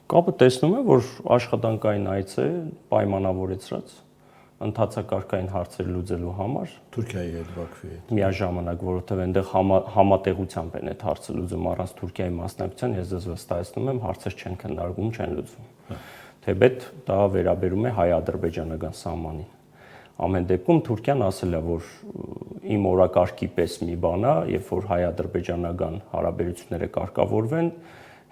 Կապը տեսնում եմ, որ աշխատանքային այց է պայմանավորեցրած ընդհանցակարգային հարցեր լուծելու համար Թուրքիայի հետ Բաքվի հետ միաժամանակ, որովհետև այնտեղ համատեղությամբ են այդ հարցը լուծում առանց Թուրքիայի մասնակցության, ես ձեզ վստահեցնում եմ, հարցեր չեն քննարկվում, չեն լուծվում։ Թեպետ դա վերաբերում է հայ-ադրբեջանական սահմանին։ Ամեն դեպքում Թուրքիան ասել է, որ իմ օրակարգի պես մի բան է, երբ որ հայ-ադրբեջանական հարաբերությունները կարգավորվեն,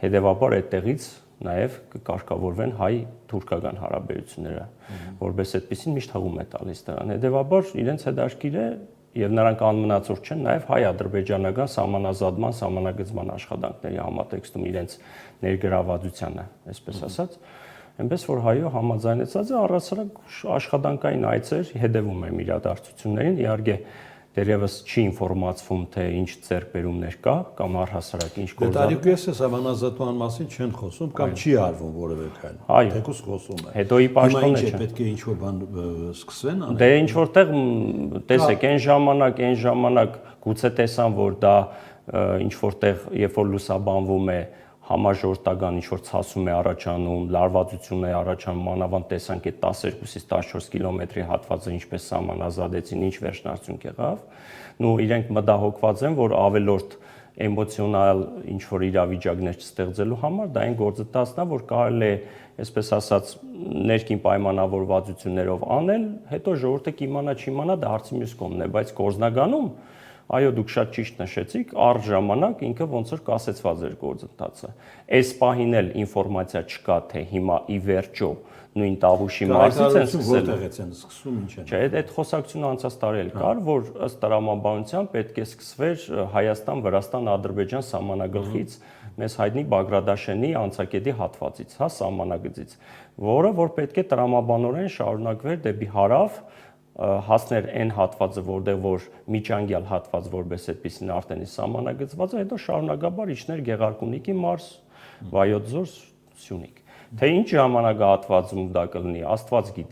հետևաբար այդտեղից նաև կկարգավորվեն հայ-թուրքական հարաբերությունները, որպես այդպեսին միշտ հղում է տալիս դրան։ Հետևաբար իրենց հետաքրքիր է եւ նրանք անմնացորդ չեն նաև հայ-ադրբեջանական սահմանազատման, սահմանագծման աշխատանքների համատեքստում իրենց ներգրավվածությանը, այսպես ասած, այնպես որ հայը համաձայնեցած է առասարակ աշխատանքային այցեր հետևում եմ իրադարձություններին, իհարկե դեռևս չի ինֆորմացվում, թե ինչ ձեռքբերումներ կա կամ առհասարակ ինչ գործառույթ։ Դե սահմանազատման մասին չեն խոսում կամ չի արվում որևէ քայլ։ Թեկուզ խոսում է։ Հետո ի պաշտոնը չէ։ Պետք է ինչ-որ բան սկսվեն անել։ Դե ինչ որտեղ տեսեք, այն ժամանակ գուցե տեսան, որ դա ինչ որտեղ երբ որ լուսաբանվում է համաժողովրդական ինչ-որ ցասում է առաջանում, լարվածություն է առաջանում, մանավանդ տեսանք այդ 12-ից 14 կիլոմետրի հատվածը ինչպես սահմանազատեցին, ինչ վերջնարդյունք եղավ, ու իրենք մտահոգված են, որ ավելորդ էմոցիոնալ ինչ-որ իրավիճակներ չստեղծելու համար դա այն գործընթացն է, որ կարելի է, այսպես ասած, ներքին պայմանավորվածություններով անել, հետո ժողովուրդը կիմանա, չիմանա, դա հարցի մյուս կողմն է, բայց գործնագանում այո, դուք շատ ճիշտ նշեցիք, առ ժամանակ ինքը ոնց որ կասեցված էր գործընթացը։ Այս պահին էլ ինֆորմացիա չկա, թե հիմա ի վերջո նույն Տավուշի մարզից են սկսել։ Որտեղից են սկսում, ինչ են։ Չէ, այդ խոսակցությունը անցած տարի էլ կար, որ ըստ տրամաբանության պետք է սկսվեր Հայաստան-Վրաստան-Ադրբեջան սահմանագլխից մեզ հայտնի Բագրադաշենի անցակետի հատվածից, հա, սահմանագծից, որը որ պետք է տրամաբանորեն շարունակվեր դեպի հարավ հասներ այն հատվածը, որտեղ որ միջանկյալ հատված որպես այդպեսին արդեն սահմանագծված է, հետո շարունակաբար իջներ Գեղարքունիքի մարզ, Վայոց ձոր, Սյունիք։ Թե ինչ ժամանակահատվածում դա կլինի, Աստված գիտի։